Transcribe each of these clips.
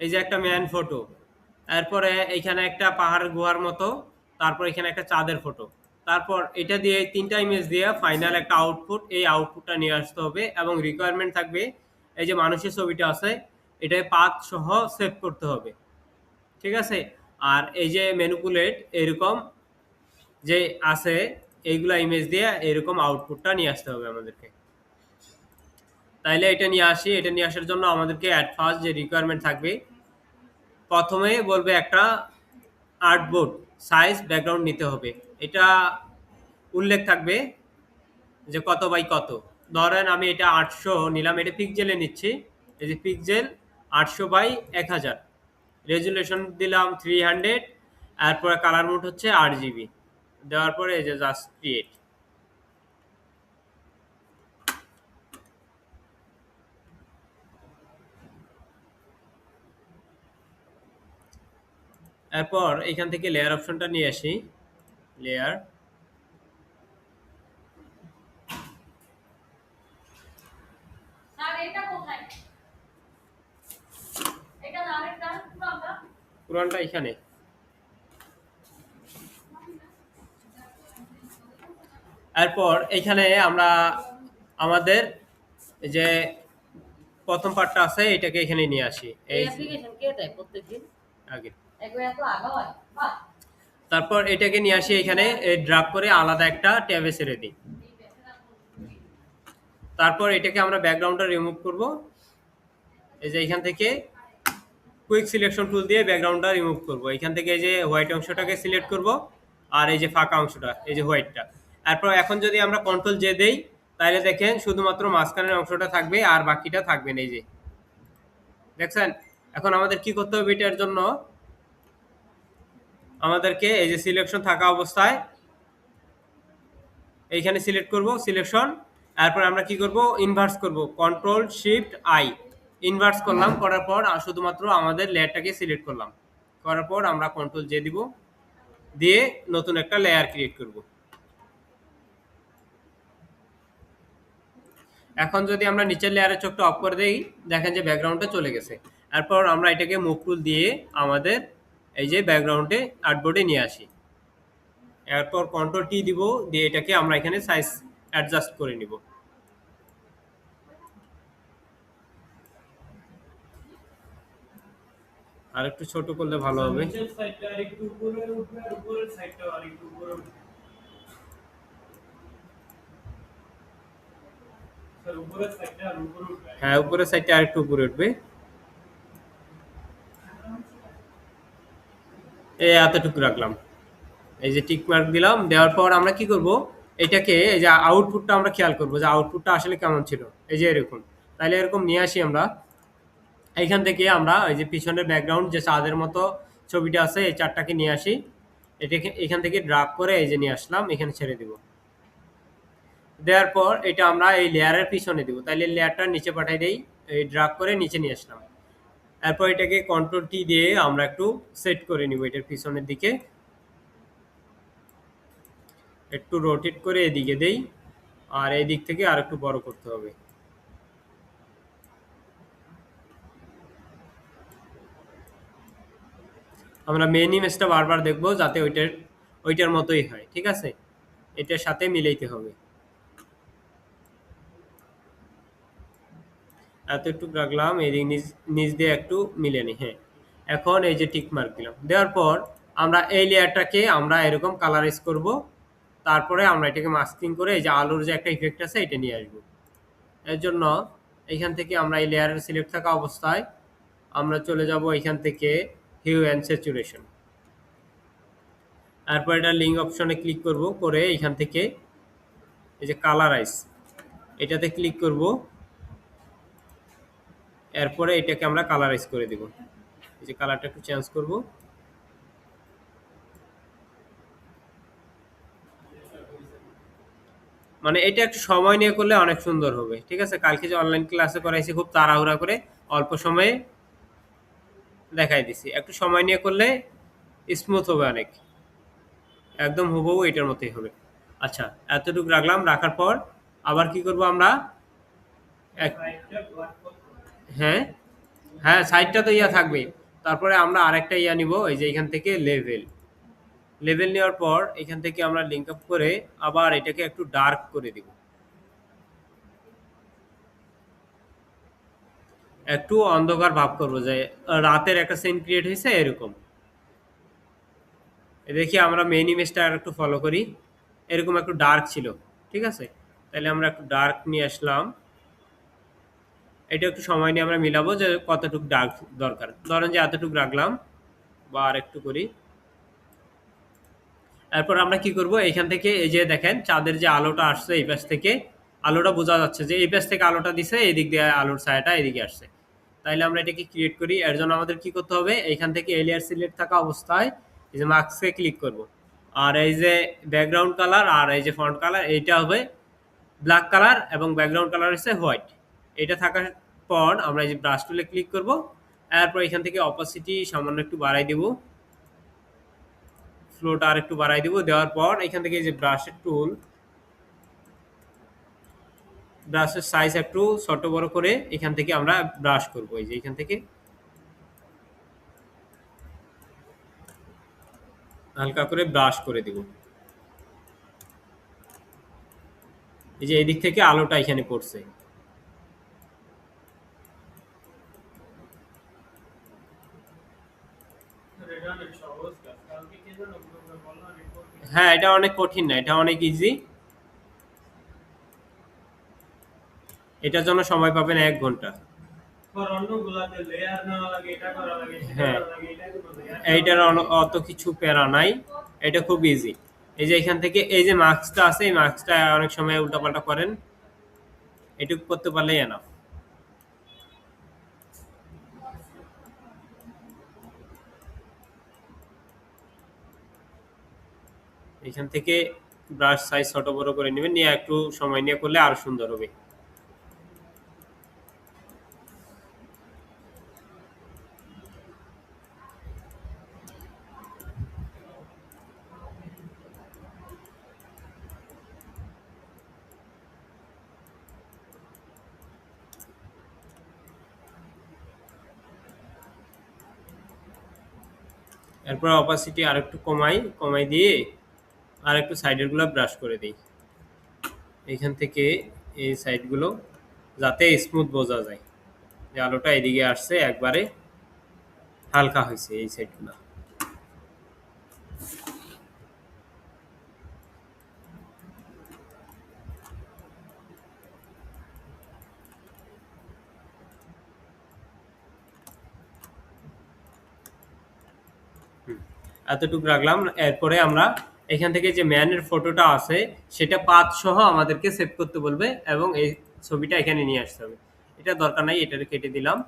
এই যে একটা ম্যান ফটো, এরপরে এইখানে একটা পাহাড়ের গুহার মতো, তারপর এখানে একটা চাঁদের ফটো। তারপর এটা দিয়ে ৩টা ইমেজ দিয়ে ফাইনাল একটা আউটপুট, এই আউটপুটটা নিয়ে আসতে হবে এবং রিকোয়ারমেন্ট থাকবে এই যে মানুষের ছবিটা আছে এটাই পাথ সহ সেভ করতে হবে। ঠিক আছে? আর এই যে ম্যানিপুলেট এরকম যে আছে এইগুলা ইমেজ দিয়ে এরকম আউটপুটটা নিয়ে আসতে হবে আমাদেরকে। তাইলে এটা নিয়ে আসি, এটা নিয়ে আসার জন্য আমাদেরকে অ্যাট ফার্স্ট যে রিকোয়ারমেন্ট থাকবে, প্রথমে বলবে একটা আর্টবোর্ড সাইজ ব্যাকগ্রাউন্ড নিতে হবে। এটা উল্লেখ থাকবে যে কত বাই কত। ধরেন আমি এটা ৮০০ নিলাম, এটা পিক্সেলে নিচ্ছি। এই যে পিক্সেল ৮০০ বাই ১০০০, রেজুলেশন দিলাম 300, এরপরে কালার মোড হচ্ছে ৮ জিবি। দেওয়ার পরে এই যে জাস্ট ক্রিয়েট। এরপর এখান থেকে লেয়ার অপশনটা নিয়ে আসি, লেয়ার। পুরানটা এখানে। এরপর এখানে আমরা আমাদের যে প্রথম পার্টটা আছে এটাকে এখানে নিয়ে আসি, এই আগে। তারপর এটাকে নিয়ে আসি এখানে, ড্রাগ করে আলাদা একটা ট্যাবে ছেড়ে দিই। তারপর এটাকে আমরা ব্যাকগ্রাউন্ডটা রিমুভ করব। এই যে এখান থেকে কুইক সিলেকশন টুল দিয়ে ব্যাকগ্রাউন্ডটা রিমুভ করব। এখান থেকে এই যে হোয়াইট অংশটাকে সিলেক্ট করব, আর এই যে ফাঁকা অংশটা এই যে হোয়াইটটা। এরপর এখন যদি আমরা কন্ট্রোল জে দেই তাহলে দেখেন শুধুমাত্র মাঝখানের অংশটা থাকবে আর বাকিটা থাকবে না। এই যে দেখছেন। এখন আমাদের কি করতে হবে, এটার জন্য আমাদেরকে এই যে সিলেকশন থাকা অবস্থায় এইখানে সিলেক্ট করব সিলেকশন। এরপর আমরা কি করব, ইনভার্স করব, কন্ট্রোল শিফট আই ইনভার্স করলাম। করার পর শুধুমাত্র আমাদের লেয়ারটাকে সিলেক্ট করলাম। করার পর আমরা কন্ট্রোল জে দিব, দিয়ে নতুন একটা লেয়ার ক্রিয়েট করব। এখন যদি আমরা নিচের লেয়ারের চোখটা অফ করে দেই, দেখেন যে ব্যাকগ্রাউন্ডটা চলে গেছে। এরপর আমরা এটাকে মুভ টুল দিয়ে আমাদের এই যে ব্যাকগ্রাউন্ডে আর্টবোর্ডে নিয়ে আসি। এরপর কন্ট্রোল টি দিব, দিয়ে এটাকে আমরা এখানে সাইজ অ্যাডজাস্ট করে নিব। আর একটু ছোট করলে ভালো হবে। হ্যাঁ, উপরের সাইডটা আর একটু উপরে উঠবে। এই এতটুকু রাখলাম। এই যে টিক মার্ক দিলাম। দেওয়ার পর আমরা কি করব, এটাকে এই যে আউটপুটটা আমরা খেয়াল করব যে আউটপুটটা আসলে কেমন ছিল। এই যে এরকম। তাহলে এরকম নিয়ে আসি আমরা। এইখান থেকে আমরা এই যে পিছনের ব্যাকগ্রাউন্ড যে চাঁদের মতো ছবিটা আছে এই চারটাকে নিয়ে আসি। এটাকে এখান থেকে ড্রাগ করে এই যে নিয়ে আসলাম, এখানে ছেড়ে দিব। দেওয়ার পর এটা আমরা এই লেয়ারের পিছনে দিব। তাহলে লেয়ারটা নিচে পাঠাই দেই, এই ড্রাগ করে নিচে নিয়ে আসলাম। এরপর এটাকে কন্ট্রোল টি দিয়ে আমরা একটু সেট করে নিব এটার পিছনের দিকে। একটু রোটেট করে এদিকে দেই, আর এই দিক থেকে আর একটু বড় করতে হবে। আমরা মেন ইমেজটা বারবার দেখব যাতে ওইটার মতোই হয়। ঠিক আছে? এটার সাথে মিলাইতে হবে। এতটুকু রাখলাম, এদিক নিচ দিয়ে একটু মিলে নি। হ্যাঁ, এখন এই যে টিক মার্ক দিলাম। দেওয়ার পর আমরা এই লেয়ারটাকে আমরা এরকম কালারাইজ করব। তারপরে আমরা এটাকে মাস্কিং করে এই যে আলোর যে একটা ইফেক্ট আছে এটা নিয়ে আসবো। এর জন্য এখান থেকে আমরা এই লেয়ারের সিলেক্ট থাকা অবস্থায় আমরা চলে যাব এখান থেকে হিউ অ্যান্ড স্যাচুরেশন। তারপর এটা লিঙ্ক অপশনে ক্লিক করব, করে এখান থেকে এই যে কালারাইজ এটাতে ক্লিক করব। এরপরে এটাকে আমরা কালারাইজ করে দিব। এই যে কালারটা একটু চেঞ্জ করব। মানে এটা একটু সময় নিয়ে করলে অনেক সুন্দর হবে। ঠিক আছে? কালকে যে অনলাইন ক্লাসে করাইছি খুব তাড়াহুড়া করে অল্প সময়ে দেখাই দিছি। একটু সময় নিয়ে করলে স্মুথ হবে অনেক। একদম হুবহু এটার মতোই হবে। আচ্ছা, এতটুকু রাখলাম। রাখার পর আবার কি করব আমরা, হ্যাঁ হ্যাঁ, সাইডটা তো ইয়া থাকবে। তারপরে আমরা আরেকটা ইয়া নিব, এই যে এখান থেকে লেভেল। লেভেল নেওয়ার পর এখান থেকে আমরা লিঙ্ক আপ করে আবার এটাকে একটু ডার্ক করে দিব। একটু অন্ধকার ভাব করব, যে রাতের একটা সিন ক্রিয়েট হয়েছে এরকম। দেখি আমরা মেইন ইমেজটা আর একটু ফলো করি। এরকম একটু ডার্ক ছিল, ঠিক আছে? তাহলে আমরা একটু ডার্ক নিয়ে আসলাম। এটা একটু সময় নিয়ে আমরা মিলাবো যে কতটুকু ডার্ক দরকার। ধরেন যে এতটুকু রাখলাম, বা আর একটু করি। এরপর আমরা কি করব, এখান থেকে এই যে দেখেন চাঁদের যে আলোটা আসছে এই পাশ থেকে, আলোটা বোঝা যাচ্ছে যে এই পাশ থেকে আলোটা দিছে, এই দিক দিয়ে আলোর ছায়াটা এদিকে আসছে। তাইলে আমরা এটাকে ক্রিয়েট করি। এর জন্য আমাদের কি করতে হবে, এইখান থেকে এলিয়ার সিলেক্ট থাকা অবস্থায় এই যে মার্কসে ক্লিক করব। আর এই যে ব্যাকগ্রাউন্ড কালার আর এই যে ফন্ট কালার, এইটা হবে ব্ল্যাক কালার এবং ব্যাকগ্রাউন্ড কালার হচ্ছে হোয়াইট। এটা থাকার পর আমরা এই যে ব্রাশ টুলে ক্লিক করব। এরপর এখান থেকে অপাসিটি সামান্য একটু বাড়াই দিব, ফ্লোটা আর একটু বাড়াই দিব। দেওয়ার পর এখান থেকে এই যে ব্রাশের টুল, ব্রাশের সাইজ একটু ছোট বড় করে এখান থেকে আমরা ব্রাশ করব। এই যে এখান থেকে হালকা করে ব্রাশ করে দিব। এই যে এই দিক থেকে আলোটা এখানে পড়ছে। হ্যাঁ, এটা অনেক কঠিন না, এটা অনেক ইজি। এটার জন্য সময় পাবেন 1 ঘন্টা। হ্যাঁ, এইটার অত কিছু প্যারা নাই, এটা খুব ইজি। এই যে এখান থেকে এই যে মার্কসটা আছে, এই মার্কসটা অনেক সময় উল্টাপাল্টা করেন, এটুকু করতে পারলেই এনাফ। এখান থেকে ব্রাশ সাইজ ছোট বড় করে নেবেন, নিয়ে একটু সময় নিয়ে করলে আরো সুন্দর হবে। এরপর অপাসিটি আর একটু কমাই, কমাই দিয়ে আর একটু সাইডের গুলো ব্রাশ করে দিই। এখান থেকে এই সাইডগুলো যাতে স্মুথ বোঝা যায় যে আলোটা এদিকে আসছে, একবারে হালকা হয়েছে এই সাইডগুলো। এতটুকু রাখলাম। এরপরে আমরা এখান থেকে যে ম্যানের ফটোটা আছে সেটা পাথ সহ আমাদেরকে সেভ করতে বলবে, এবং এই ছবিটা এখানে নিয়ে আসতে হবে। এটা দরকার নাই, এটাকে কেটে দিলাম।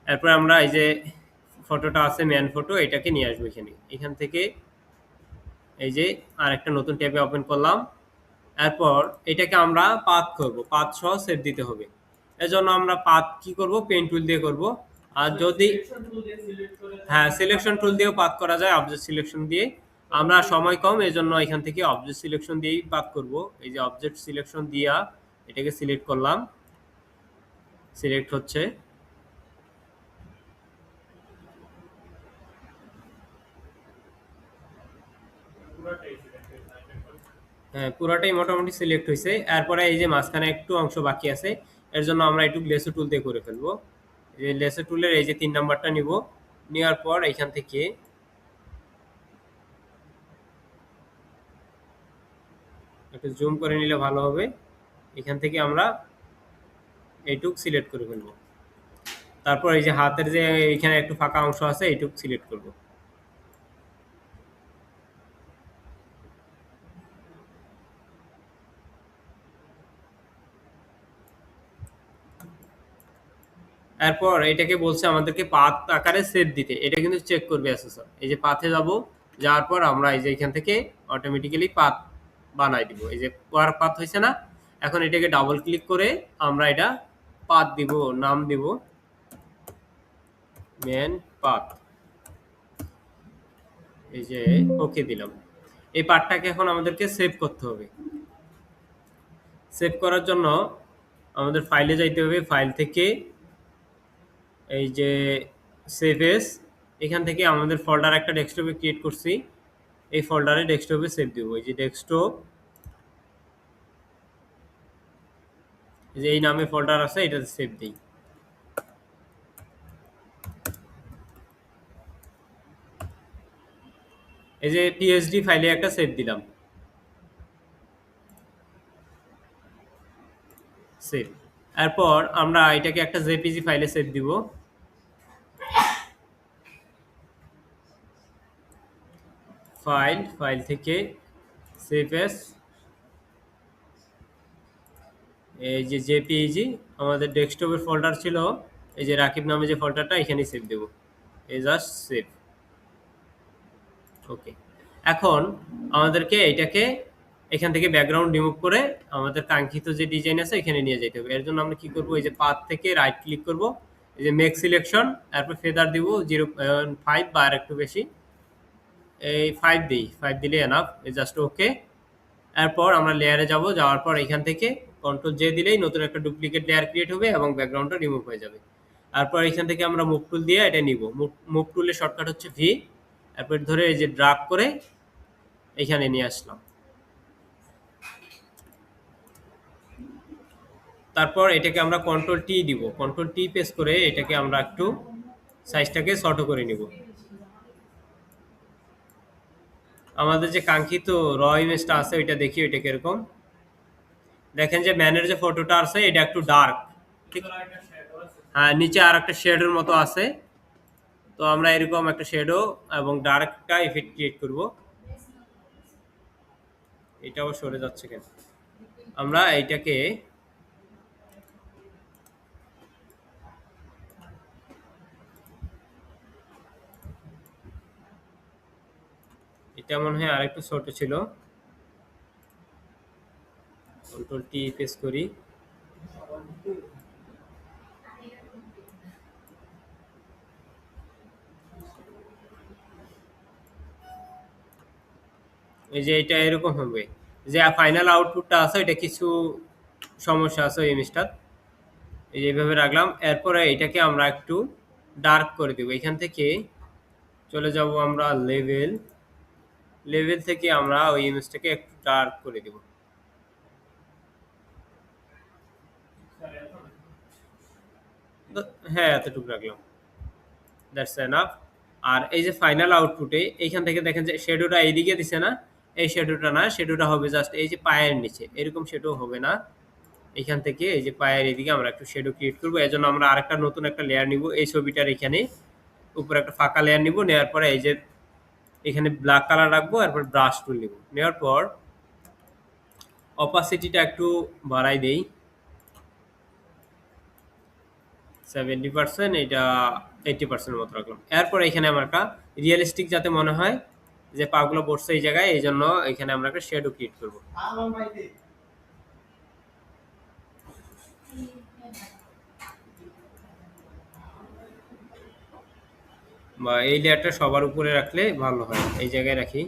এরপর আমরা এই যে ফটোটা আছে ম্যান ফটো, এটাকে নিয়ে আসবো এখানে। এখান থেকে এই যে আর একটা নতুন ট্যাবে ওপেন করলাম। এরপর এটাকে আমরা পাথ করব, পাথ সহ সেভ দিতে হবে। এজন্য আমরা পাথ কি করব, পেন টুল দিয়ে করব। আর যদি হ্যাঁ, সিলেকশন টুল দিয়েও পাথ করা যায়, অবজেক্ট সিলেকশন দিয়ে। আমরা সময় কম, এজন্য এখান থেকে অবজেক্ট সিলেকশন দিয়েই পাথ করব। এই যে অবজেক্ট সিলেকশন দিয়া এটাকে সিলেক্ট করলাম, সিলেক্ট হচ্ছে। হ্যাঁ, পুরাটাই মোটামুটি সিলেক্ট হয়েছে। এরপরে এই যে মাঝখানে একটু অংশ বাকি আছে, এর জন্য আমরা একটু লেসো টুল দিয়ে করে ফেলবো। এই যে লেসো টুলের এই যে 3 নাম্বারটা নিব, নেওয়ার পর এখান থেকে একটু জুম করে নিলে ভালো হবে। এখান থেকে আমরা এইটুক সিলেক্ট করে ফেলবো। তারপর এই যে হাতের যে এখানে একটু ফাঁকা অংশ আছে, এইটুক সিলেক্ট করব। এরপর এটাকে বলছে আমাদেরকে পাথ আকারে সেভ দিতে, এটা কিন্তু চেক করবে অ্যাসেসর। এই যে পাথে যাব, যাওয়ার পর আমরা এই যে এখান থেকে অটোমেটিক্যালি পাথ বানাই দিব। এই যে ওয়ার্ক পাথ হয়েছে না, এখন এটাকে ডাবল ক্লিক করে আমরা এটা পাথ দিব, নাম দিব মেন পাথ। এই যে ওকে দিলাম। এই পার্টটাকে এখন আমাদেরকে সেভ করতে হবে। সেভ করার জন্য আমাদের ফাইলে যাইতে হবে, ফাইল থেকে এই যে সেভ এস, এখান থেকে আমাদের ফোল্ডার একটা ডেস্কটপে ক্রিয়েট করছি, এই ফোল্ডারে ডেস্কটপে সেভ দিব। এই যে ডেস্কটপ, যে এই নামে ফোল্ডার আছে এটাতে সেভ দিই। এই যে পিএইচডি ফাইলে একটা সেভ দিলাম, সেভ। এরপর আমরা এটাকে একটা জেপিজি ফাইলে সেভ দিব। ফাইল থেকে সেভ এস, এই যে জেপিইজি আমাদের ডেস্কটপের ফোল্ডার ছিল, এই যে রাকিব নামে যে ফোল্ডারটা এখানে সেভ দেব। এই জাস্ট সেভ। ওকে। এখন আমাদেরকে এটাকে এখান থেকে ব্যাকগ্রাউন্ড রিমুভ করে আমাদের কাঙ্ক্ষিত যে ডিজাইন আছে এখানে নিয়ে যেতে হবে। এর জন্য আমরা কি করব, এই যে পাথ থেকে রাইট ক্লিক করব, এই যে মেক সিলেকশন, তারপর ফেদার দিব 0.5 বা আর একটু বেশি, এই 5 দিই, 5 দিলে এনাফ। এই জাস্ট ওকে। এরপর আমরা লেয়ারে যাব, যাওয়ার পর এখান থেকে কন্ট্রোল জে দিলেই নতুন একটা ডুপ্লিকেট লেয়ার ক্রিয়েট হবে এবং ব্যাকগ্রাউন্ডটা রিমুভ হয়ে যাবে। তারপর এখান থেকে আমরা মুভ টুল দিয়ে এটা নিব। মুভ টুলের শর্টকাট হচ্ছে ভি। এরপর ধরে এই যে ড্রাগ করে এখানে নিয়ে আসলাম। তারপর এটাকে আমরা কন্ট্রোল টি দিব, কন্ট্রোল টি প্রেস করে এটাকে আমরা একটু সাইজটাকে শর্ট করে নিব। আমাদের যে কাঙ্ক্ষিত র ইমেজটা আছে ওইটা দেখি ওইটা কিরকম। দেখেন যে ম্যানের যে ফটোটা আছে এটা একটু ডার্ক, ঠিক? হ্যাঁ, নিচে আর একটা শেডের মতো আছে। তো আমরা এরকম একটা শেডো এবং ডার্কটা ইফেক্ট ক্রিয়েট করব। এটাও সরে যাচ্ছে কেন? আমরা এইটাকে এটা মনে হয় আরেকটু ছোট ছিল। কন্ট্রোল টি প্রেস করি। এই যে এটা এরকম হবে, যে ফাইনাল আউটপুটটা আছে এটা কিছু সমস্যা আছে ওই ইমেজটার। এই যে এইভাবে রাখলাম। এরপরে এটাকে আমরা একটু ডার্ক করে দেব। এখান থেকে চলে যাব আমরা লেভেল থেকে আমরা ওই ইমেজটাকে একটু ডার্ক করে দেব। হ্যাঁ, এতটুকু রাখলাম, দ্যাটস এনাফ। আর এই যে ফাইনাল আউটপুটে এইখান থেকে দেখেন যে শ্যাডোটা এইদিকে দিছে না, এই শ্যাডোটা না, শ্যাডোটা হবে জাস্ট এই যে পায়ের নিচে, এরকম শ্যাডো হবে না। এখান থেকে এই যে পায়ের এদিকে আমরা একটু শ্যাডো ক্রিয়েট করবো। এজন্য আমরা আরেকটা নতুন একটা লেয়ার নিব। এই ছবিটার এখানে উপরে একটা ফাঁকা লেয়ার নিব। নেওয়ার পরে এই যে এখানে ব্ল্যাক কালার রাখবো, এরপর ব্রাশ টুল নিব। নেওয়ার পর অপাসিটিটা একটু বাড়াই দেই 70%, এটা 80% মতো রাখলাম। এরপর এখানে আমরা একটা রিয়েলিস্টিক যাতে মনে হয় যে পাগুলো বসছে এই জায়গায়, এই জন্য এখানে আমরা একটা শ্যাডো ক্রিয়েট করবো। বা এই লেয়ারটা সবার উপরে রাখলে ভালো হয়, এই জায়গায় রাখি।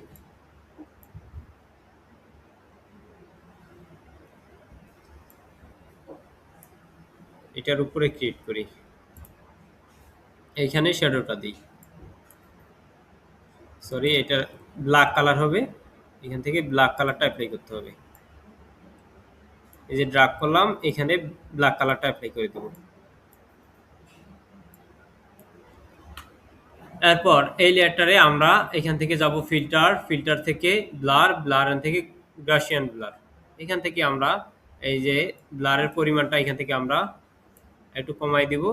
এটার উপরে ক্রিয়েট করি, এইখানে শ্যাডোটা দিই। সরি, এটা ব্ল্যাক কালার হবে, এখান থেকে ব্ল্যাক কালারটা অ্যাপ্লাই করতে হবে। এই যে ড্রাগ করলাম, এখানে ব্ল্যাক কালারটা অ্যাপ্লাই করে দেবো। এরপর এই লেয়ারটারে আমরা এখান থেকে যাব ফিল্টার থেকে ব্লার থেকে গাউসিয়ান ব্লার। এখান থেকে আমরা এই যে ব্লারের পরিমাণটা এখান থেকে আমরা একটু কমাই দিব,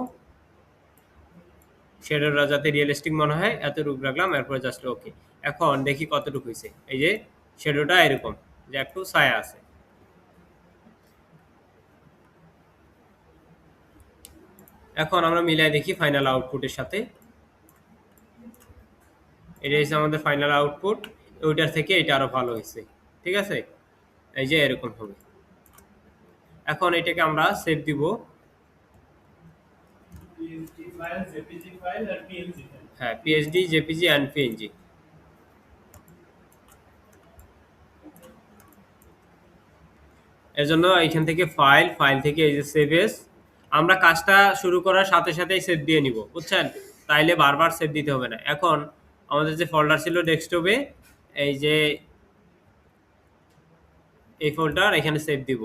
শ্যাডোটা যাতে রিয়েলিস্টিক মনে হয় এতটুকু রাখলাম। এরপর জাস্ট ওকে। এখন দেখি কতটুকু হয়েছে। এই যে শ্যাডোটা এরকম যে একটু ছায়া আছে। এখন আমরা মিলাই দেখি ফাইনাল আউটপুটের সাথে। এটা হচ্ছে আমাদের ফাইনাল আউটপুট, ওইটার থেকে এটা আরো ভালো হয়েছে, ঠিক আছে? এই যে এরকম হবে। এখন এটাকে আমরা সেভ দিব। হ্যাঁ, পিএইচডি, জেপিজি অ্যান্ড পিএনজি। এর জন্য এখান থেকে ফাইল থেকে এই যে সেভ এস, আমরা কাজটা শুরু করার সাথে সাথেই সেভ দিয়ে নিব, বুঝছেন? তাইলে বারবার সেভ দিতে হবে না। এখন আমাদের যে ফোল্ডার ছিল ডেস্কটপে, এই যে এই ফোল্ডার এখানে সেভ দিব।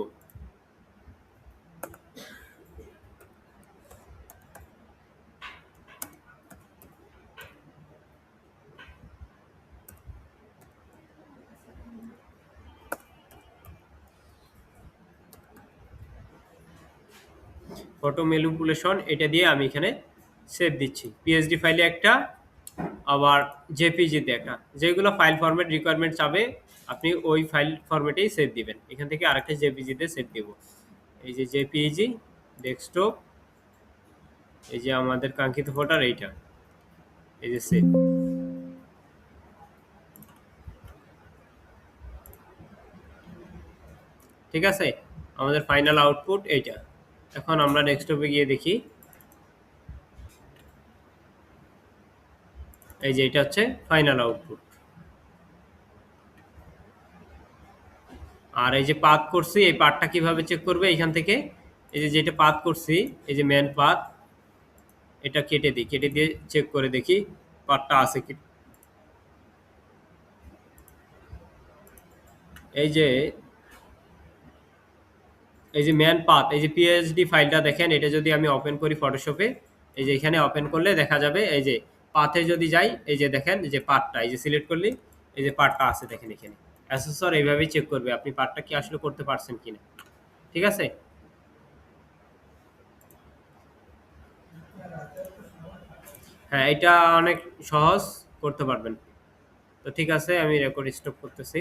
ফটো ম্যানিপুলেশন এটা দিয়ে আমি এখানে সেভ দিচ্ছি। পিএসডি ফাইলে একটা, আবার জেপিজিতে একটা। যেগুলো ফাইল ফরম্যাট রিকোয়ারমেন্ট চাবে আপনি ওই ফাইল ফরম্যাটেই সেভ দিবেন। এখান থেকে আরেকটা জেপিজিতে সেভ দিব। এই যে জেপিজি ডেস্কটপ, এই যে আমাদের কাঙ্ক্ষিত ফোল্ডার এইটা, এই যে সেভ। ঠিক আছে, আমাদের ফাইনাল আউটপুট এইটা। এখন আমরা ডেস্কটপে গিয়ে দেখি, এই যে এটা হচ্ছে ফাইনাল আউটপুট। আর এই যে পাথ করছি, এই পাথটা কিভাবে চেক করবে এখান থেকে, এই যে যেটা পাথ করছি, এই যে মেন পাথ, এটা কেটে দিই, কেটে দিয়ে চেক করে দেখি পাথটা আছে কি। এই যে এই যে ম্যান পাথ, এই যে পিএইচডি ফাইলটা দেখেন, এটা যদি আমি ওপেন করি ফটোশপে, এই যে এখানে ওপেন করলে দেখা যাবে, এই যে পাথে যদি যাই, এই যে দেখেন এই যে পার্টটা, এই যে সিলেক্ট করলি এই যে পার্টটা আছে দেখেন এখানে। অ্যাসেসর এইভাবেই চেক করবে আপনি পার্টটা কি আসলে করতে পারছেন কিনা। ঠিক আছে, হ্যাঁ এটা অনেক সহজ, করতে পারবেন। তো ঠিক আছে, আমি রেকর্ড স্টপ করতেছি।